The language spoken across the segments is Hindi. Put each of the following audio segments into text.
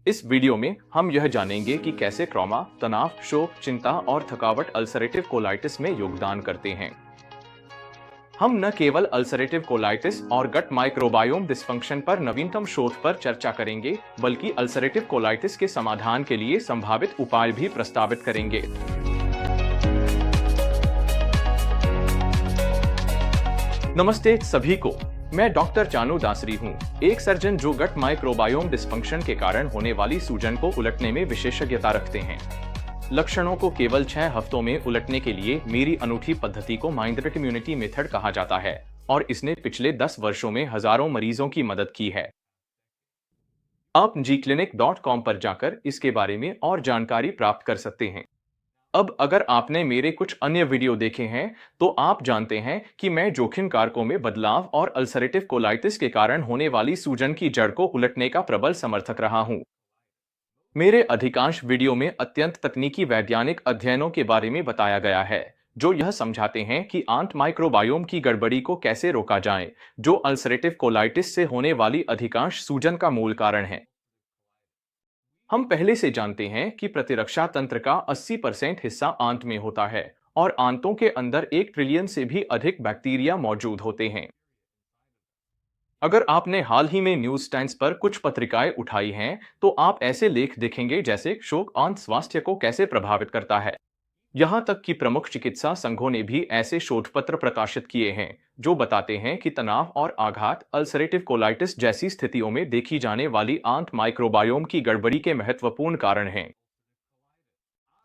इस वीडियो में हम यह जानेंगे कि कैसे ट्रॉमा, तनाव, शोक, चिंता और थकावट अल्सरेटिव कोलाइटिस में योगदान करते हैं। हम न केवल अल्सरेटिव कोलाइटिस और गट माइक्रोबायोम डिस्फंक्शन पर नवीनतम शोध पर चर्चा करेंगे, बल्कि अल्सरेटिव कोलाइटिस के समाधान के लिए संभावित उपाय भी प्रस्तावित करेंगे। नमस्ते सभी को, मैं डॉक्टर चानू दासरी हूँ, एक सर्जन जो गट माइक्रोबायोम डिस्फंक्शन के कारण होने वाली सूजन को उलटने में विशेषज्ञता रखते हैं। लक्षणों को केवल 6 हफ्तों में उलटने के लिए मेरी अनूठी पद्धति को माइंडवेट इम्यूनिटी मेथड कहा जाता है और इसने पिछले 10 वर्षों में हजारों मरीजों की मदद की है। आप gclinic.com पर जाकर इसके बारे में और जानकारी प्राप्त कर सकते हैं। अब अगर आपने मेरे कुछ अन्य वीडियो देखे हैं तो आप जानते हैं कि मैं जोखिम कारकों में बदलाव और अल्सरेटिव कोलाइटिस के कारण होने वाली सूजन की जड़ को उलटने का प्रबल समर्थक रहा हूं। मेरे अधिकांश वीडियो में अत्यंत तकनीकी वैज्ञानिक अध्ययनों के बारे में बताया गया है जो यह समझाते हैं कि आंत माइक्रोबायोम की गड़बड़ी को कैसे रोका जाए, जो अल्सरेटिव कोलाइटिस से होने वाली अधिकांश सूजन का मूल कारण है। हम पहले से जानते हैं कि प्रतिरक्षा तंत्र का 80% हिस्सा आंत में होता है और आंतों के अंदर 1 ट्रिलियन से भी अधिक बैक्टीरिया मौजूद होते हैं। अगर आपने हाल ही में न्यूज़ टाइम्स पर कुछ पत्रिकाएं उठाई हैं, तो आप ऐसे लेख देखेंगे जैसे शोक आंत स्वास्थ्य को कैसे प्रभावित करता है। यहाँ तक कि प्रमुख चिकित्सा संघों ने भी ऐसे शोध पत्र प्रकाशित किए हैं जो बताते हैं कि तनाव और आघात अल्सरेटिव कोलाइटिस जैसी स्थितियों में देखी जाने वाली आंत माइक्रोबायोम की गड़बड़ी के महत्वपूर्ण कारण हैं।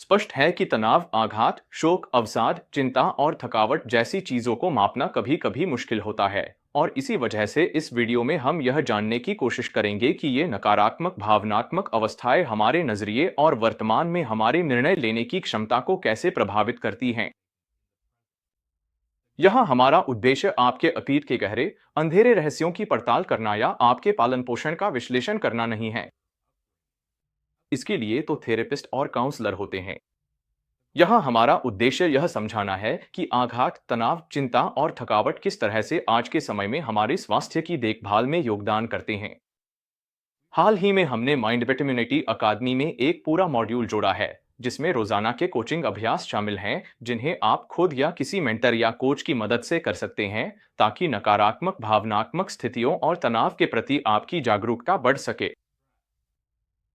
स्पष्ट है कि तनाव, आघात, शोक, अवसाद, चिंता और थकावट जैसी चीजों को मापना कभी कभी मुश्किल होता है और इसी वजह से इस वीडियो में हम यह जानने की कोशिश करेंगे कि ये नकारात्मक भावनात्मक अवस्थाएं हमारे नजरिए और वर्तमान में हमारे निर्णय लेने की क्षमता को कैसे प्रभावित करती हैं। यहाँ हमारा उद्देश्य आपके अतीत के गहरे, अंधेरे रहस्यों की पड़ताल करना या आपके पालन पोषण का विश्लेषण करना नहीं है। इसके लिए तो थेरेपिस्ट और काउंसलर होते हैं। यहाँ हमारा उद्देश्य यह समझाना है कि आघात, तनाव, चिंता और थकावट किस तरह से आज के समय में हमारे स्वास्थ्य की देखभाल में योगदान करते हैं। हाल ही में हमने माइंडवेट इम्यूनिटी अकादमी में एक पूरा मॉड्यूल जोड़ा है जिसमें रोजाना के कोचिंग अभ्यास शामिल हैं जिन्हें आप खुद या किसी मेंटर या कोच की मदद से कर सकते हैं ताकि नकारात्मक भावनात्मक स्थितियों और तनाव के प्रति आपकी जागरूकता बढ़ सके।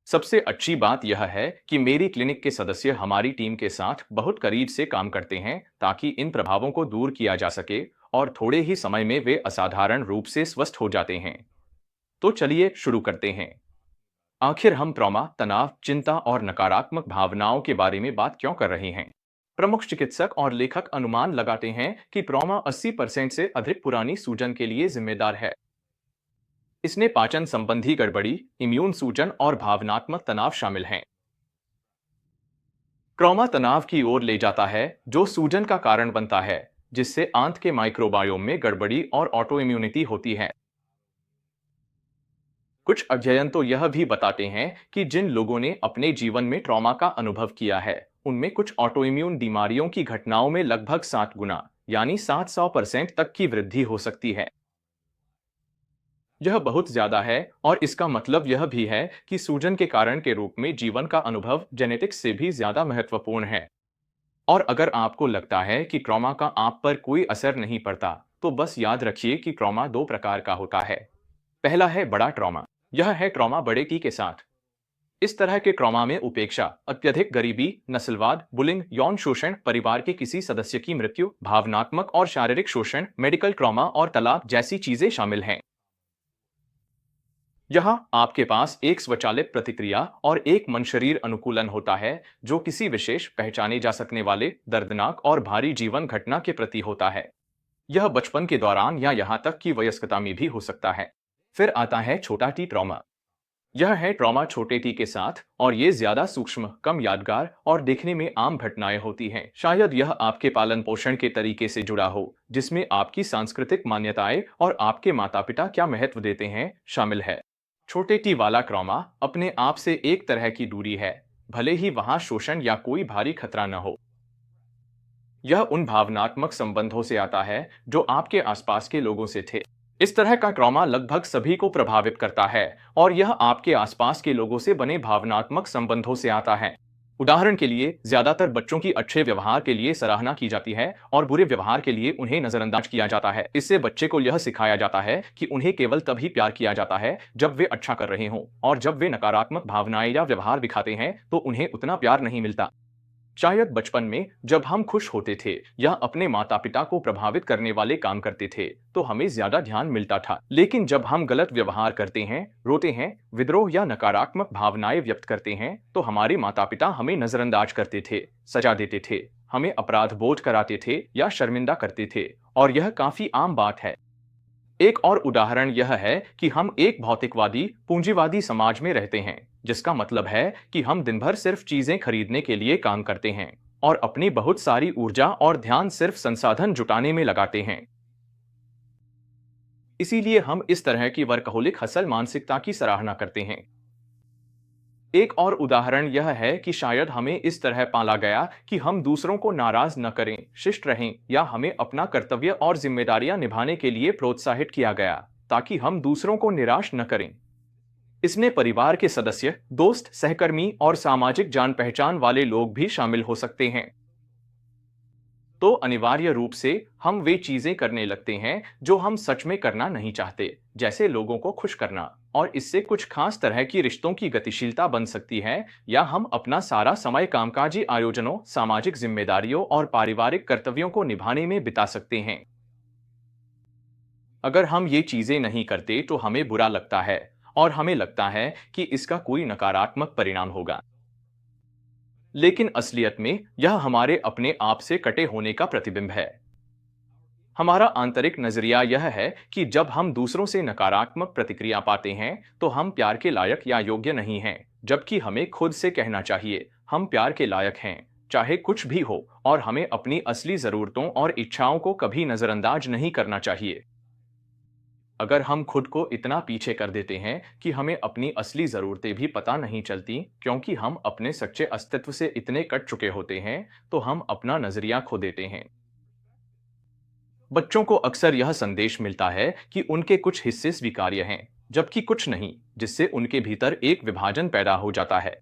सबसे अच्छी बात यह है कि मेरी क्लिनिक के सदस्य हमारी टीम के साथ बहुत करीब से काम करते हैं ताकि इन प्रभावों को दूर किया जा सके और थोड़े ही समय में वे असाधारण रूप से स्वस्थ हो जाते हैं। तो चलिए शुरू करते हैं। आखिर हम ट्रॉमा, तनाव, चिंता और नकारात्मक भावनाओं के बारे में बात क्यों कर रहे हैं? प्रमुख चिकित्सक और लेखक अनुमान लगाते हैं कि ट्रॉमा 80% से अधिक पुरानी सूजन के लिए जिम्मेदार है। इसमें पाचन संबंधी गड़बड़ी, इम्यून सूजन और भावनात्मक तनाव शामिल हैं। ट्रॉमा तनाव की ओर ले जाता है जो सूजन का कारण बनता है, जिससे आंत के माइक्रोबायोम में गड़बड़ी और ऑटो इम्यूनिटी होती है। कुछ अध्ययन तो यह भी बताते हैं कि जिन लोगों ने अपने जीवन में ट्रॉमा का अनुभव किया है उनमें कुछ ऑटो इम्यून बीमारियों की घटनाओं में लगभग 7 गुना यानी 700% तक की वृद्धि हो सकती है। यह बहुत ज्यादा है और इसका मतलब यह भी है कि सूजन के कारण के रूप में जीवन का अनुभव जेनेटिक्स से भी ज्यादा महत्वपूर्ण है। और अगर आपको लगता है कि ट्रॉमा का आप पर कोई असर नहीं पड़ता, तो बस याद रखिए कि ट्रॉमा 2 प्रकार का होता है। पहला है बड़ा ट्रॉमा। यह है ट्रॉमा बड़े टी के साथ। इस तरह के ट्रॉमा में उपेक्षा, अत्यधिक गरीबी, नस्लवाद, बुलिंग, यौन शोषण, परिवार के किसी सदस्य की मृत्यु, भावनात्मक और शारीरिक शोषण, मेडिकल ट्रॉमा और तलाक जैसी चीजें शामिल हैं। यहाँ आपके पास एक स्वचालित प्रतिक्रिया और एक मन शरीर अनुकूलन होता है जो किसी विशेष पहचाने जा सकने वाले दर्दनाक और भारी जीवन घटना के प्रति होता है। यह बचपन के दौरान या यहाँ तक कि वयस्कता में भी हो सकता है। फिर आता है छोटा टी ट्रॉमा। यह है ट्रॉमा छोटे टी के साथ और ये ज्यादा सूक्ष्म, कम यादगार और देखने में आम घटनाएं होती हैं। शायद यह आपके पालन पोषण के तरीके से जुड़ा हो, जिसमें आपकी सांस्कृतिक मान्यताएं और आपके माता पिता क्या महत्व देते हैं शामिल है। छोटे टी वाला ट्रॉमा अपने आप से एक तरह की दूरी है, भले ही वहां शोषण या कोई भारी खतरा न हो। यह उन भावनात्मक संबंधों से आता है जो आपके आसपास के लोगों से थे। इस तरह का ट्रॉमा लगभग सभी को प्रभावित करता है और यह आपके आसपास के लोगों से बने भावनात्मक संबंधों से आता है। उदाहरण के लिए, ज्यादातर बच्चों की अच्छे व्यवहार के लिए सराहना की जाती है और बुरे व्यवहार के लिए उन्हें नजरअंदाज किया जाता है। इससे बच्चे को यह सिखाया जाता है कि उन्हें केवल तभी प्यार किया जाता है जब वे अच्छा कर रहे हों, और जब वे नकारात्मक भावनाएं या व्यवहार दिखाते हैं तो उन्हें उतना प्यार नहीं मिलता। शायद बचपन में जब हम खुश होते थे या अपने माता पिता को प्रभावित करने वाले काम करते थे तो हमें ज्यादा ध्यान मिलता था, लेकिन जब हम गलत व्यवहार करते हैं, रोते हैं, विद्रोह या नकारात्मक भावनाएं व्यक्त करते हैं तो हमारे माता पिता हमें नजरअंदाज करते थे, सजा देते थे, हमें अपराध बोध कराते थे या शर्मिंदा करते थे, और यह काफी आम बात है। एक और उदाहरण यह है कि हम एक भौतिकवादी पूंजीवादी समाज में रहते हैं, जिसका मतलब है कि हम दिन भर सिर्फ चीजें खरीदने के लिए काम करते हैं और अपनी बहुत सारी ऊर्जा और ध्यान सिर्फ संसाधन जुटाने में लगाते हैं। इसीलिए हम इस तरह की वर्कहोलिक हसल मानसिकता की सराहना करते हैं। एक और उदाहरण यह है कि शायद हमें इस तरह पाला गया कि हम दूसरों को नाराज न करें, शिष्ट रहें, या हमें अपना कर्तव्य और जिम्मेदारियां निभाने के लिए प्रोत्साहित किया गया ताकि हम दूसरों को निराश न करें। इसमें परिवार के सदस्य, दोस्त, सहकर्मी और सामाजिक जान पहचान वाले लोग भी शामिल हो सकते हैं। तो अनिवार्य रूप से हम वे चीजें करने लगते हैं जो हम सच में करना नहीं चाहते, जैसे लोगों को खुश करना, और इससे कुछ खास तरह की रिश्तों की गतिशीलता बन सकती है, या हम अपना सारा समय कामकाजी आयोजनों, सामाजिक जिम्मेदारियों और पारिवारिक कर्तव्यों को निभाने में बिता सकते हैं। अगर हम ये चीजें नहीं करते तो हमें बुरा लगता है और हमें लगता है कि इसका कोई नकारात्मक परिणाम होगा, लेकिन असलियत में यह हमारे अपने आप से कटे होने का प्रतिबिंब है। हमारा आंतरिक नजरिया यह है कि जब हम दूसरों से नकारात्मक प्रतिक्रिया पाते हैं तो हम प्यार के लायक या योग्य नहीं हैं, जबकि हमें खुद से कहना चाहिए, हम प्यार के लायक हैं, चाहे कुछ भी हो, और हमें अपनी असली जरूरतों और इच्छाओं को कभी नजरअंदाज नहीं करना चाहिए। अगर हम खुद को इतना पीछे कर देते हैं कि हमें अपनी असली जरूरतें भी पता नहीं चलती क्योंकि हम अपने सच्चे अस्तित्व से इतने कट चुके होते हैं, तो हम अपना नजरिया खो देते हैं। बच्चों को अक्सर यह संदेश मिलता है कि उनके कुछ हिस्से स्वीकार्य हैं, जबकि कुछ नहीं, जिससे उनके भीतर एक विभाजन पैदा हो जाता है।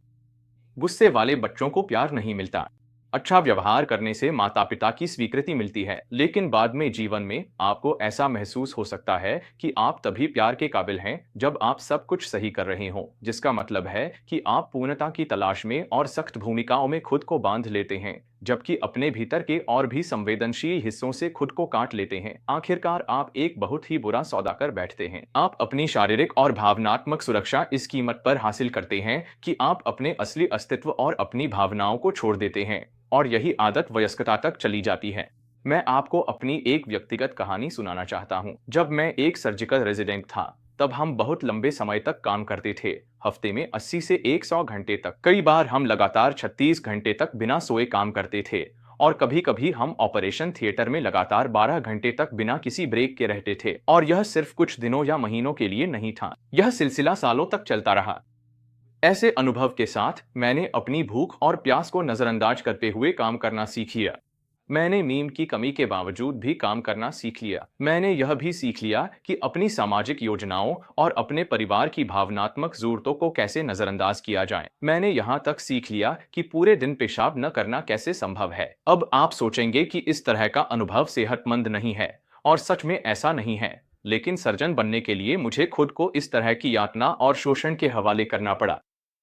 गुस्से वाले बच्चों को प्यार नहीं मिलता। अच्छा व्यवहार करने से माता पिता की स्वीकृति मिलती है, लेकिन बाद में जीवन में आपको ऐसा महसूस हो सकता है कि आप तभी प्यार के काबिल हैं जब आप सब कुछ सही कर रहे हों, जिसका मतलब है कि आप पूर्णता की तलाश में और सख्त भूमिकाओं में खुद को बांध लेते हैं, जबकि अपने भीतर के और भी संवेदनशील हिस्सों से खुद को काट लेते हैं। आखिरकार आप एक बहुत ही बुरा सौदा कर बैठते हैं। आप अपनी शारीरिक और भावनात्मक सुरक्षा इस कीमत पर हासिल करते हैं कि आप अपने असली अस्तित्व और अपनी भावनाओं को छोड़ देते हैं, और यही आदत वयस्कता तक चली जाती है। मैं आपको अपनी एक व्यक्तिगत कहानी सुनाना चाहता हूँ। जब मैं एक सर्जिकल रेजिडेंट था, तब हम बहुत लंबे समय तक काम करते थे, हफ्ते में 80 से 100 घंटे तक। कई बार हम लगातार 36 घंटे तक बिना सोए काम करते थे, और कभी-कभी हम ऑपरेशन थिएटर में लगातार 12 घंटे तक बिना किसी ब्रेक के रहते थे। और यह सिर्फ कुछ दिनों या महीनों के लिए नहीं था, यह सिलसिला सालों तक चलता रहा। ऐसे अनुभव के साथ मैंने अपनी भूख और प्यास को नजरअंदाज करते हुए काम करना सीख लिया। मैंने नींद की कमी के बावजूद भी काम करना सीख लिया। मैंने यह भी सीख लिया कि अपनी सामाजिक योजनाओं और अपने परिवार की भावनात्मक जरूरतों को कैसे नजरअंदाज किया जाए। मैंने यहाँ तक सीख लिया कि पूरे दिन पेशाब न करना कैसे संभव है। अब आप सोचेंगे कि इस तरह का अनुभव सेहतमंद नहीं है, और सच में ऐसा नहीं है, लेकिन सर्जन बनने के लिए मुझे खुद को इस तरह की यातना और शोषण के हवाले करना पड़ा।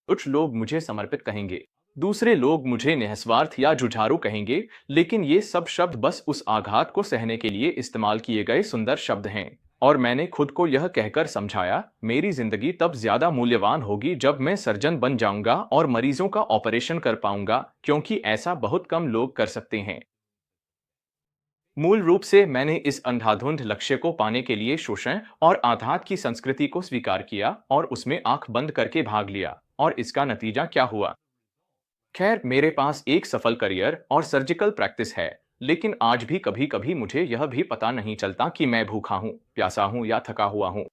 कुछ लोग मुझे समर्पित कहेंगे, दूसरे लोग मुझे निस्वार्थ या जुझारू कहेंगे, लेकिन ये सब शब्द बस उस आघात को सहने के लिए इस्तेमाल किए गए सुंदर शब्द हैं। और मैंने खुद को यह कहकर समझाया, मेरी जिंदगी तब ज्यादा मूल्यवान होगी जब मैं सर्जन बन जाऊंगा और मरीजों का ऑपरेशन कर पाऊंगा, क्योंकि ऐसा बहुत कम लोग कर सकते हैं। मूल रूप से मैंने इस अंधाधुंध लक्ष्य को पाने के लिए शोषण और आघात की संस्कृति को स्वीकार किया और उसमें आंख बंद करके भाग लिया। और इसका नतीजा क्या हुआ? खैर, मेरे पास एक सफल करियर और सर्जिकल प्रैक्टिस है, लेकिन आज भी कभी कभी मुझे यह भी पता नहीं चलता कि मैं भूखा हूँ, प्यासा हूँ या थका हुआ हूँ।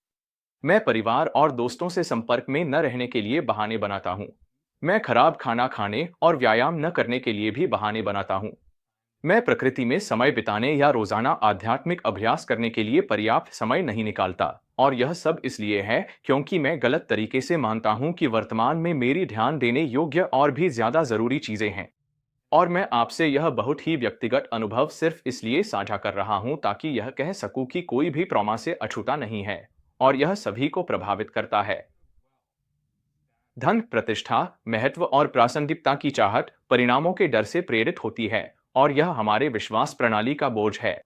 मैं परिवार और दोस्तों से संपर्क में न रहने के लिए बहाने बनाता हूँ। मैं खराब खाना खाने और व्यायाम न करने के लिए भी बहाने बनाता हूँ। मैं प्रकृति में समय बिताने या रोजाना आध्यात्मिक अभ्यास करने के लिए पर्याप्त समय नहीं निकालता, और यह सब इसलिए है क्योंकि मैं गलत तरीके से मानता हूं कि वर्तमान में मेरी ध्यान देने योग्य और भी ज्यादा जरूरी चीजें हैं। और मैं आपसे यह बहुत ही व्यक्तिगत अनुभव सिर्फ इसलिए साझा कर रहा हूं ताकि यह कह सकूं कि कोई भी ट्रॉमा से अछूता नहीं है, और यह सभी को प्रभावित करता है। धन, प्रतिष्ठा, महत्व और प्रासंगिकता की चाहत परिणामों के डर से प्रेरित होती है, और यह हमारे विश्वास प्रणाली का बोझ है।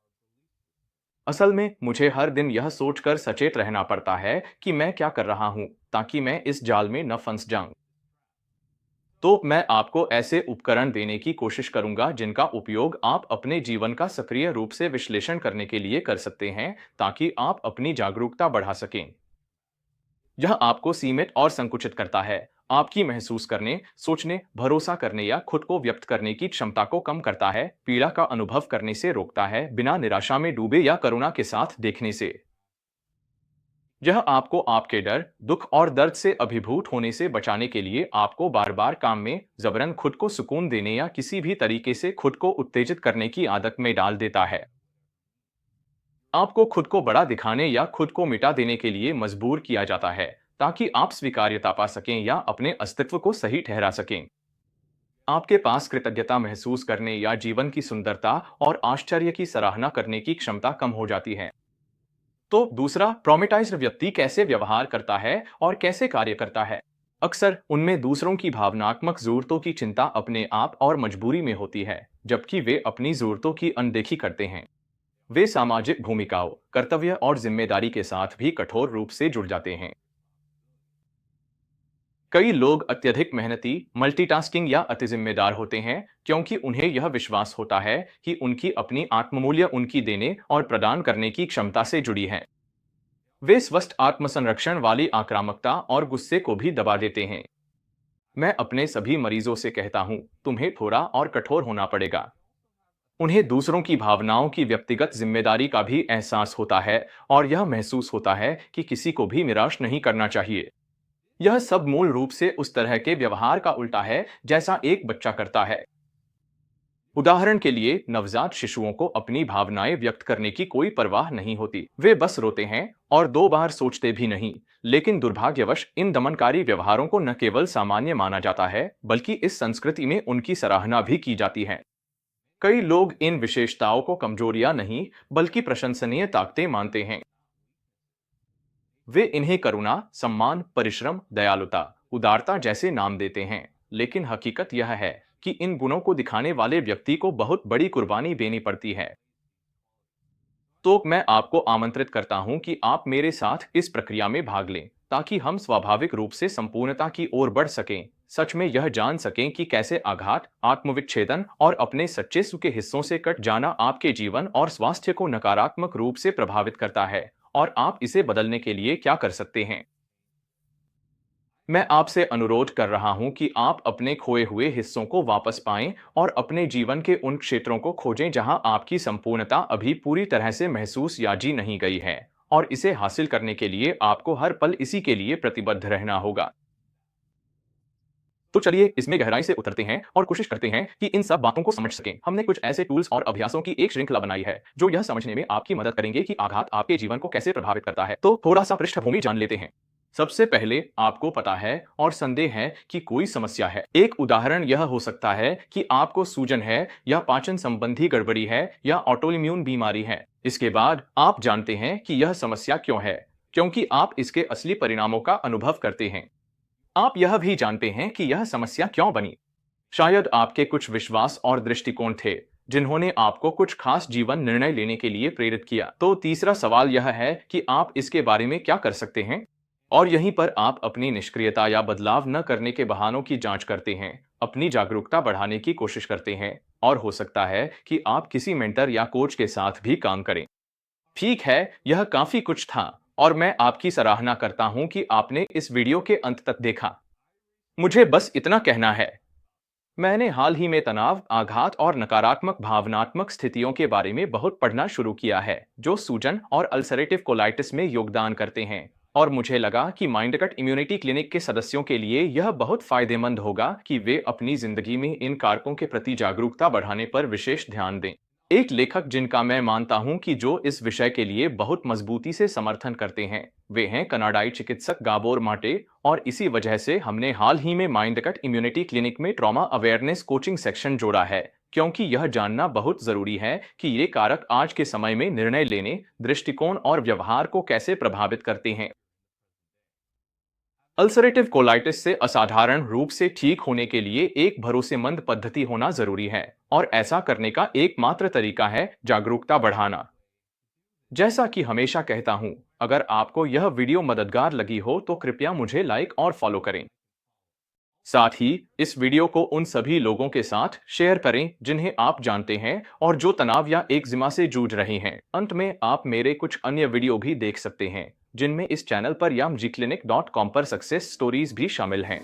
असल में मुझे हर दिन यह सोचकर सचेत रहना पड़ता है कि मैं क्या कर रहा हूं, ताकि मैं इस जाल में न फंस जाऊं। तो मैं आपको ऐसे उपकरण देने की कोशिश करूंगा जिनका उपयोग आप अपने जीवन का सक्रिय रूप से विश्लेषण करने के लिए कर सकते हैं, ताकि आप अपनी जागरूकता बढ़ा सकें। यह आपको सीमित और संकुचित करता है, आपकी महसूस करने, सोचने, भरोसा करने या खुद को व्यक्त करने की क्षमता को कम करता है, पीड़ा का अनुभव करने से रोकता है बिना निराशा में डूबे या करुणा के साथ देखने से। यह आपको आपके डर, दुख और दर्द से अभिभूत होने से बचाने के लिए आपको बार बार काम में जबरन खुद को सुकून देने या किसी भी तरीके से खुद को उत्तेजित करने की आदत में डाल देता है। आपको खुद को बड़ा दिखाने या खुद को मिटा देने के लिए मजबूर किया जाता है, ताकि आप स्वीकार्यता पा सकें या अपने अस्तित्व को सही ठहरा सकें। आपके पास कृतज्ञता महसूस करने या जीवन की सुंदरता और आश्चर्य की सराहना करने की क्षमता कम हो जाती है। तो दूसरा, ट्रॉमेटाइज्ड व्यक्ति कैसे व्यवहार करता है और कैसे कार्य करता है। अक्सर उनमें दूसरों की भावनात्मक जरूरतों की चिंता अपने आप और मजबूरी में होती है, जबकि वे अपनी जरूरतों की अनदेखी करते हैं। वे सामाजिक भूमिकाओं, कर्तव्य और जिम्मेदारी के साथ भी कठोर रूप से जुड़ जाते हैं। कई लोग अत्यधिक मेहनती, मल्टीटास्किंग या अतिजिम्मेदार होते हैं, क्योंकि उन्हें यह विश्वास होता है कि उनकी अपनी आत्ममूल्य उनकी देने और प्रदान करने की क्षमता से जुड़ी है। वे स्वस्थ आत्मसंरक्षण वाली आक्रामकता और गुस्से को भी दबा देते हैं। मैं अपने सभी मरीजों से कहता हूं, तुम्हें थोड़ा और कठोर होना पड़ेगा। उन्हें दूसरों की भावनाओं की व्यक्तिगत जिम्मेदारी का भी एहसास होता है, और यह महसूस होता है कि किसी को भी निराश नहीं करना चाहिए। यह सब मूल रूप से उस तरह के व्यवहार का उल्टा है जैसा एक बच्चा करता है। उदाहरण के लिए, नवजात शिशुओं को अपनी भावनाएं व्यक्त करने की कोई परवाह नहीं होती। वे बस रोते हैं और 2 बार सोचते भी नहीं। लेकिन दुर्भाग्यवश इन दमनकारी व्यवहारों को न केवल सामान्य माना जाता है, बल्कि इस संस्कृति में उनकी सराहना भी की जाती है। कई लोग इन विशेषताओं को कमजोरियां नहीं, बल्कि प्रशंसनीय ताकतें मानते हैं। वे इन्हें करुणा, सम्मान, परिश्रम, दयालुता, उदारता जैसे नाम देते हैं, लेकिन हकीकत यह है कि इन गुणों को दिखाने वाले व्यक्ति को बहुत बड़ी कुर्बानी देनी पड़ती है। तो मैं आपको आमंत्रित करता हूं कि आप मेरे साथ इस प्रक्रिया में भाग लें, ताकि हम स्वाभाविक रूप से संपूर्णता की ओर बढ़ सकें, सच में यह जान सकें कि कैसे आघात, आत्मविच्छेदन और अपने सच्चे सुख के हिस्सों से कट जाना आपके जीवन और स्वास्थ्य को नकारात्मक रूप से प्रभावित करता है, और आप इसे बदलने के लिए क्या कर सकते हैं। मैं आपसे अनुरोध कर रहा हूं कि आप अपने खोए हुए हिस्सों को वापस पाएं और अपने जीवन के उन क्षेत्रों को खोजें जहां आपकी संपूर्णता अभी पूरी तरह से महसूस या जी नहीं गई है, और इसे हासिल करने के लिए आपको हर पल इसी के लिए प्रतिबद्ध रहना होगा। तो चलिए इसमें गहराई से उतरते हैं और कोशिश करते हैं कि इन सब बातों को समझ सकें। हमने कुछ ऐसे टूल्स और अभ्यासों की एक श्रृंखला बनाई है जो यह समझने में आपकी मदद करेंगे कि आघात आपके जीवन को कैसे प्रभावित करता है। तो थोड़ा सा पृष्ठभूमि जान लेते हैं। सबसे पहले, आपको पता है और संदेह है कि कोई समस्या है। एक उदाहरण यह हो सकता है कि आपको सूजन है, या पाचन संबंधी गड़बड़ी है, या ऑटोइम्यून बीमारी है। इसके बाद आप जानते हैं कि यह समस्या क्यों है, क्योंकि आप इसके असली परिणामों का अनुभव करते हैं। आप यह भी जानते हैं कि यह समस्या क्यों बनी। शायद आपके कुछ विश्वास और दृष्टिकोण थे जिन्होंने आपको कुछ खास जीवन निर्णय लेने के लिए प्रेरित किया। तो तीसरा सवाल यह है कि आप इसके बारे में क्या कर सकते हैं, और यहीं पर आप अपनी निष्क्रियता या बदलाव न करने के बहानों की जांच करते हैं, अपनी जागरूकता बढ़ाने की कोशिश करते हैं, और हो सकता है कि आप किसी मेंटर या कोच के साथ भी काम करें। ठीक है, यह काफी कुछ था, और मैं आपकी सराहना करता हूं कि आपने इस वीडियो के अंत तक देखा। मुझे बस इतना कहना है, मैंने हाल ही में तनाव, आघात और नकारात्मक भावनात्मक स्थितियों के बारे में बहुत पढ़ना शुरू किया है, जो सूजन और अल्सरेटिव कोलाइटिस में योगदान करते हैं। और मुझे लगा कि माइंडकट इम्यूनिटी क्लिनिक के सदस्यों के लिए यह बहुत फायदेमंद होगा कि वे अपनी जिंदगी में इन कारकों के प्रति जागरूकता बढ़ाने पर विशेष ध्यान दें। एक लेखक जिनका मैं मानता हूं कि जो इस विषय के लिए बहुत मजबूती से समर्थन करते हैं, वे हैं कनाडाई चिकित्सक गाबोर माटे। और इसी वजह से हमने हाल ही में माइंडकट इम्यूनिटी क्लिनिक में ट्रॉमा अवेयरनेस कोचिंग सेक्शन जोड़ा है, क्योंकि यह जानना बहुत जरूरी है कि ये कारक आज के समय में निर्णय लेने, दृष्टिकोण और व्यवहार को कैसे प्रभावित करते हैं। अल्सरेटिव कोलाइटिस से असाधारण रूप से ठीक होने के लिए एक भरोसेमंद पद्धति होना जरूरी है, और ऐसा करने का एकमात्र तरीका है जागरूकता बढ़ाना। जैसा कि हमेशा कहता हूं, अगर आपको यह वीडियो मददगार लगी हो तो कृपया मुझे लाइक और फॉलो करें। साथ ही इस वीडियो को उन सभी लोगों के साथ शेयर करें जिन्हें आप जानते हैं और जो तनाव या एक्जिमा से जूझ रहे हैं। अंत में आप मेरे कुछ अन्य वीडियो भी देख सकते हैं, जिनमें इस चैनल पर या mgclinic.com पर सक्सेस स्टोरीज भी शामिल हैं।